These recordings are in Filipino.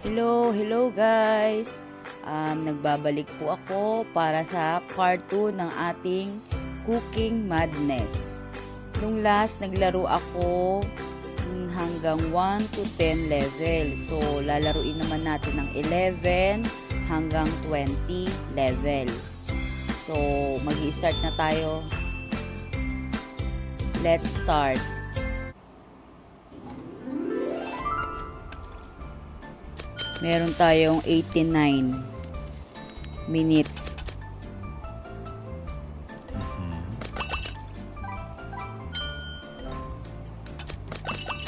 Hello guys! Nagbabalik po ako para sa part 2 ng ating Cooking Madness. Nung last, naglaro ako hanggang 1 to 10 level. So, lalaruin naman natin ng 11 hanggang 20 level. So, mag-i-start na tayo. Let's start! Meron tayong 89 minutes.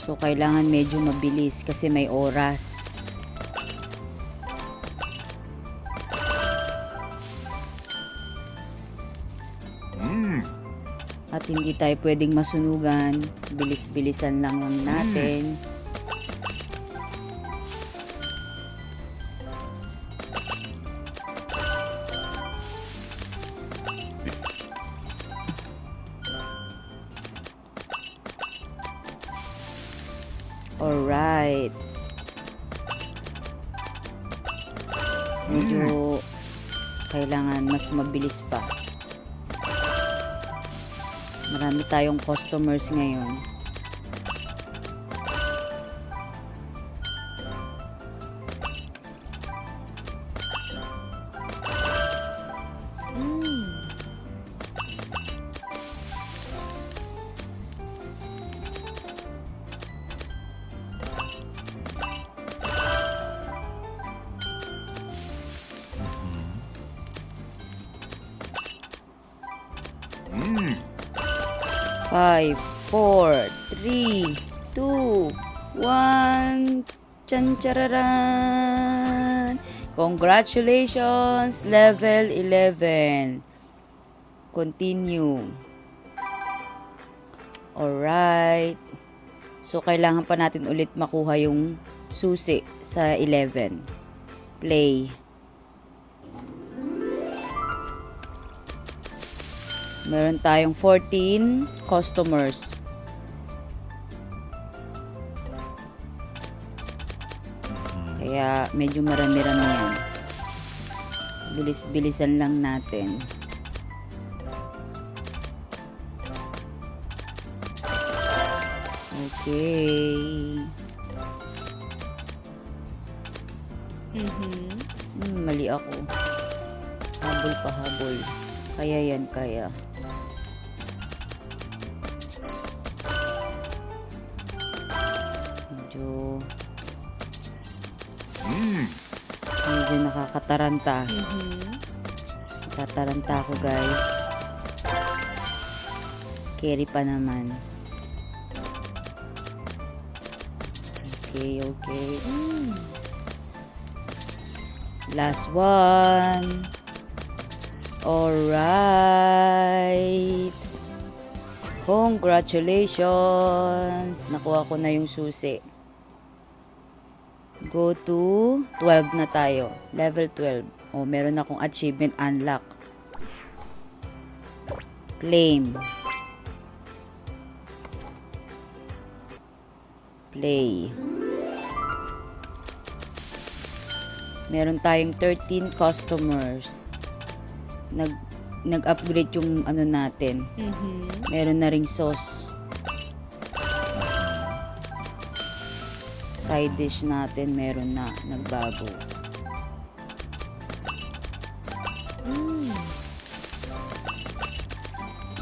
So, kailangan medyo mabilis kasi may oras. At hindi tayo pwedeng masunugan. Bilis-bilisan lang natin. Alright. Medyo kailangan mas mabilis pa. Marami tayong customers ngayon. Five, four, three, two, one. Chan-chararan! Congratulations! Level 11. Continue. Alright. So, kailangan pa natin ulit makuha yung susi sa 11. Play. Meron tayong 14 customers. Kaya medyo marami-rami yan. Bilis-bilisan lang natin. Okay. Mali ako. Habol pa habol. Kaya yan, kaya. Medyo nakakataranta. Nakataranta ako, guys. Carry pa naman. Okay. Last one. Alright. Congratulations. Nakuha ko na yung susi. Go to 12 na tayo. Level 12. Oh, meron akong achievement unlock. Claim. Play. Meron tayong 13 customers. Nag-upgrade yung ano natin. Meron na ring sauce. Side dish natin meron na nagbago.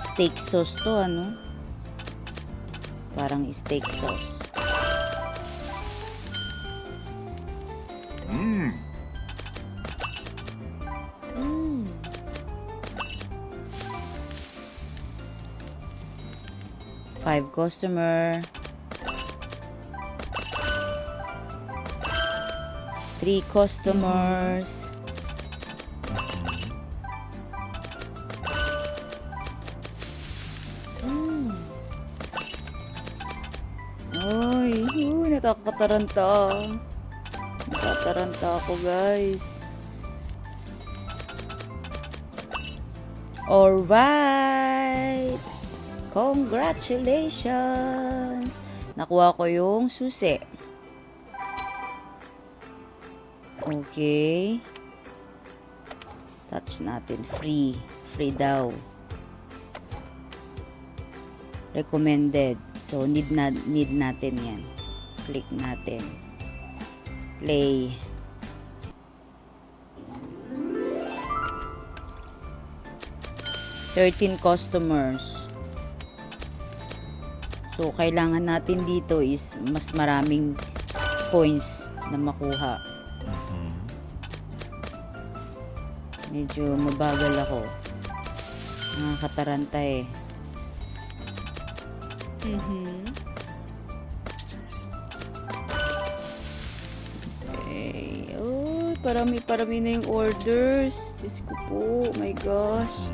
Steak sauce to, ano? Parang steak sauce. Five customer. 3 customers. Ay, nakakataranta. Nakataranta ako, guys. Alright. Congratulations. Nakuha ko yung susi. Okay. Touch natin. Free. Free daw. Recommended. So, need natin yan. Click natin. Play. $13 customers. So, kailangan natin dito is mas maraming coins na makuha. Medyo mabagal ako. Nakakataranta eh. Okay. Oh, parami na yung orders. Diyos ko po. Oh my gosh.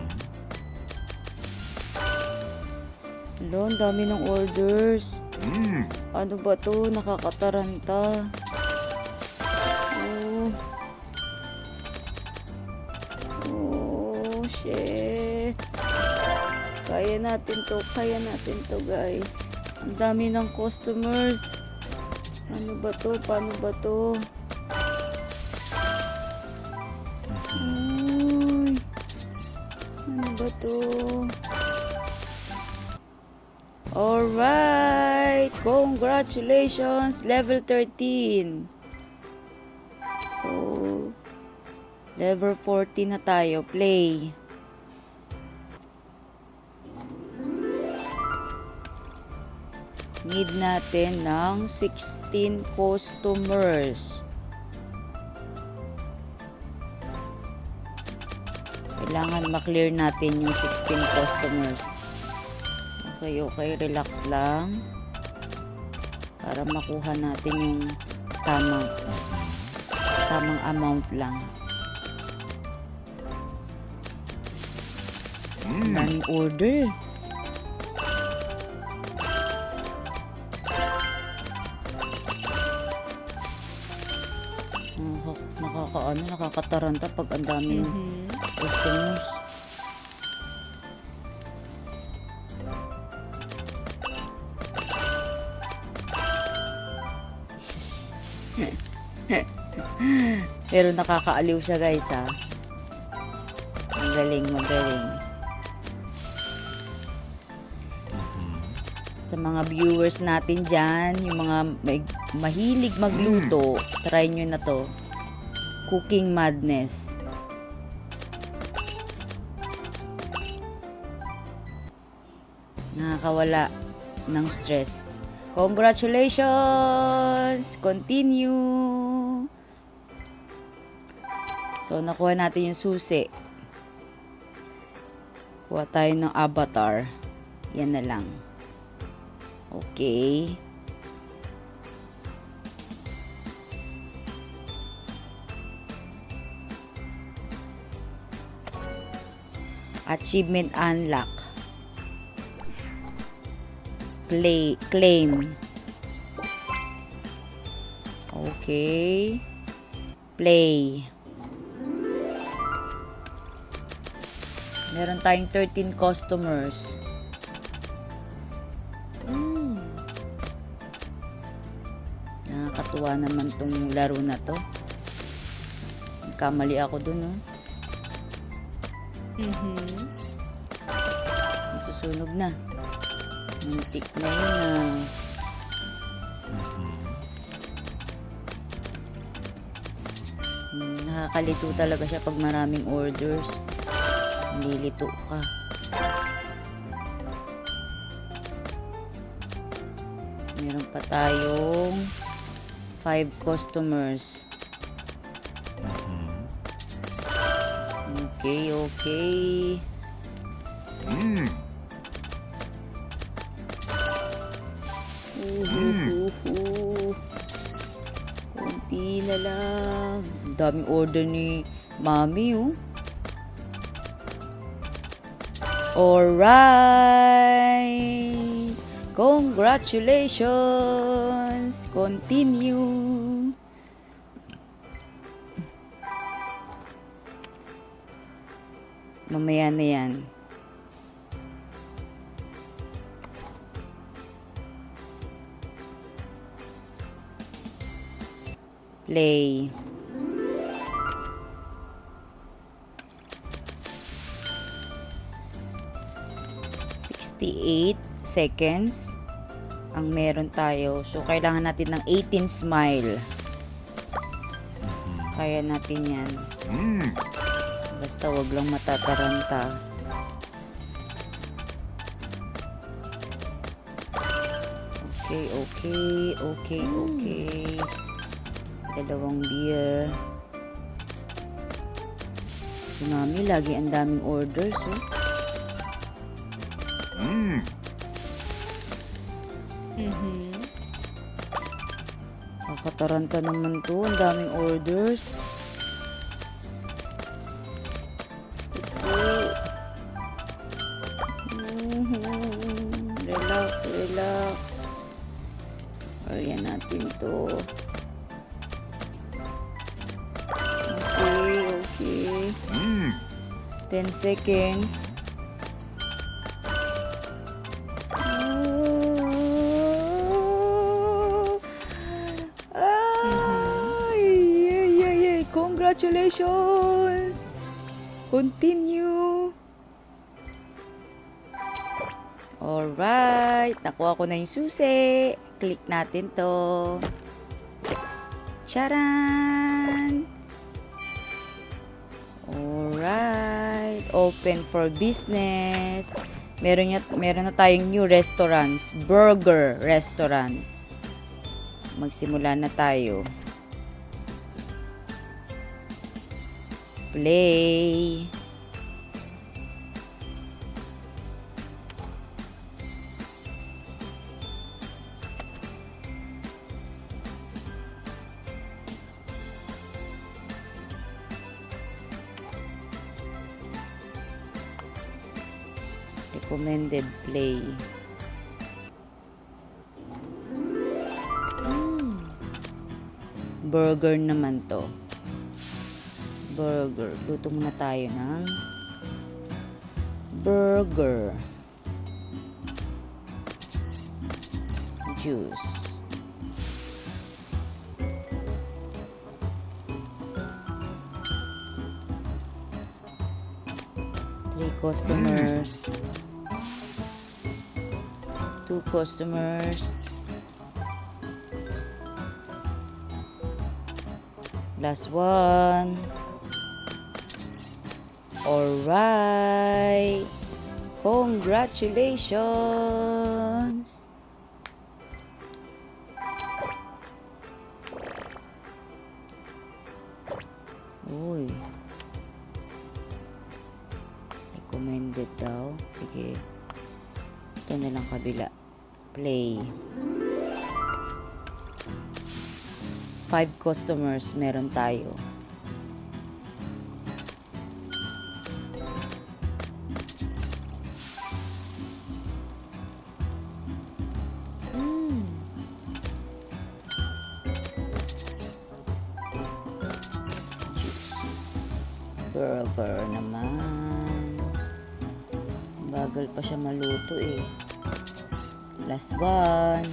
Hello, ang dami ng orders. Ano ba to? Nakakataranta. Oh. Oh, shit. Kaya natin to guys. Ang dami ng customers. Ano ba to? Paano ba to? Uy. Ano ba to? Alright! Congratulations! Level 13. So, level 14 na tayo. Play. Need natin ng 16 customers. Kailangan ma-clear natin yung 16 customers. Okay, relax lang. Para makuha natin yung tamang amount lang. Daming order. Nakakataranta pag ang daming customers. Pero nakakaaliw siya guys ha. Magaling. Sa mga viewers natin dyan, yung mga mahilig magluto, try nyo na to. Cooking Madness. Nakakawala ng stress. Congratulations! Continue! So, nakuha natin yung susi. Kuha tayo ng avatar. Yan na lang. Okay. Achievement unlock. Claim. Okay. Play. Meron tayong 13 customers. Nakakatuwa naman tong laro na to. Kamali ako dun, no? Nasusunog na. Muntik na yun, Nakakalito talaga siya pag maraming orders. Nilito ka. Meron pa tayong 5 customers. Okay. Konti na lang. Ang daming order ni Mami, oh. Alright. Congratulations. Continue. Mamaya na yan. Play. 68 seconds ang meron tayo. So, kailangan natin ng 18 smile. Kaya natin yan. Basta wag lang matataranta. Okay. Dalawang beer. Si Mami, lagi ang daming orders, oh. Kakataranta naman to. Ang daming orders. Relax. Ayan natin to. Okay. 10 seconds. Congratulations! Continue! Alright, nakuha ko na yung susi. Click natin to. Charan! Alright, open for business. Meron na tayong new restaurants. Burger restaurant. Magsimula na tayo. Play. Recommended play. Burger naman to. Burger. Luto muna tayo ng burger. Juice. Three customers. 2 customers. Last one. Alright. Congratulations. Uy. Recommended daw. Sige. Ito na lang kabila. Play. 5 customers meron tayo. Burger naman. Bagal pa siya maluto eh. Last one.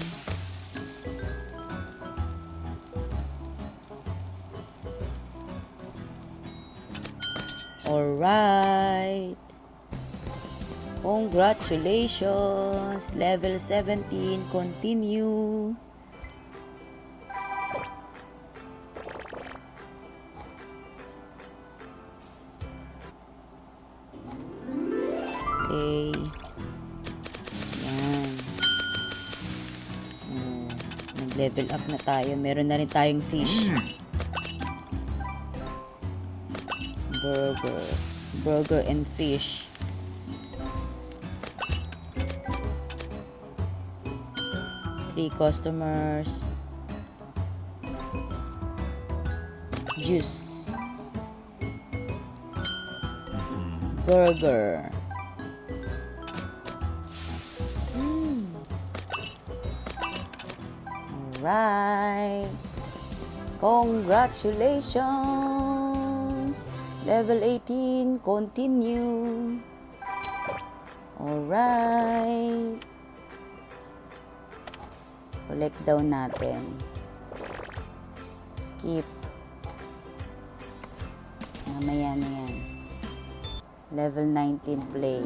Alright. Congratulations. Level 17. Continue. Okay. Yan. Nag-level up na tayo. Meron na rin tayong fish. Burger and fish. Three customers. Juice. Burger. Alright. Congratulations. Level 18. Continue. Alright. Collect down natin. Skip. Mamaya na yan. Level 19 play.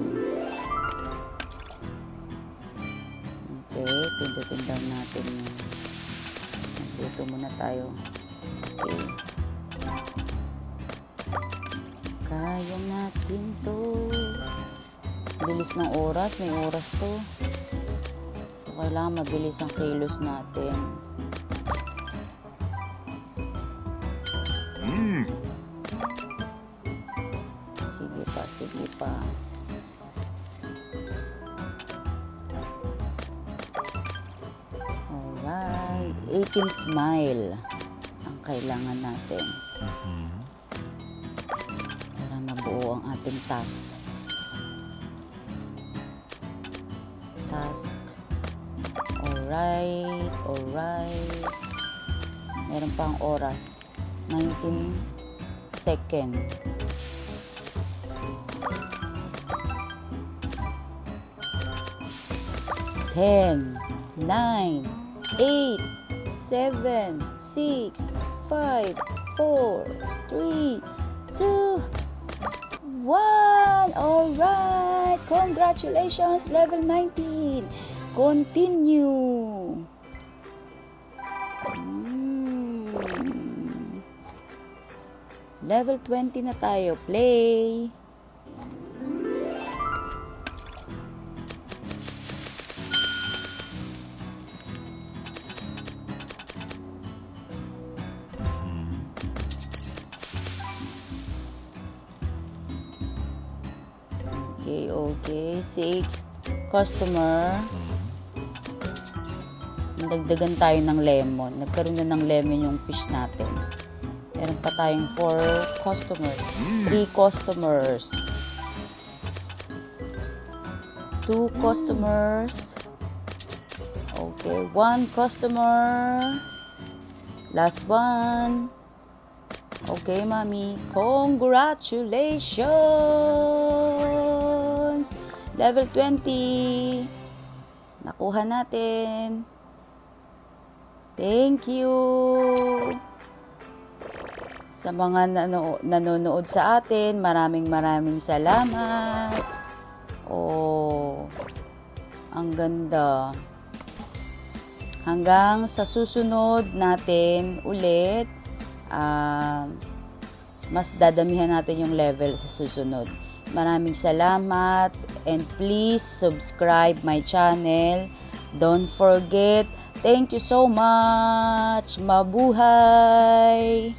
Pindutin down natin yung magluto muna tayo. Okay. Kaya natin to. Bilis ng oras. May oras to. So, kailangan mabilis ang kilos natin. Sige pa. Alright. 18 smile ang kailangan natin. Para mabuo ang ating task. Alright. Meron pang oras. 19 second. 10, 9, 8, 7, 6, 5, 4, 3, 2, 1. Alright! Congratulations! Level 19. Continue. Level 20 na tayo. Play. Okay. 6th customer. Nagdagdagan tayo ng lemon. Nagkaroon na ng lemon yung fish natin. Meron pa tayong 4 customers. 3 customers. 2 customers. Okay, 1 customer. Last one. Okay, Mami. Congratulations! Level 20. Nakuha natin. Thank you. Sa mga nanonood sa atin, maraming salamat. Oh, ang ganda. Hanggang sa susunod natin ulit. Mas dadamihan natin yung level sa susunod. Maraming salamat and please subscribe my channel. Don't forget. Thank you so much. Mabuhay!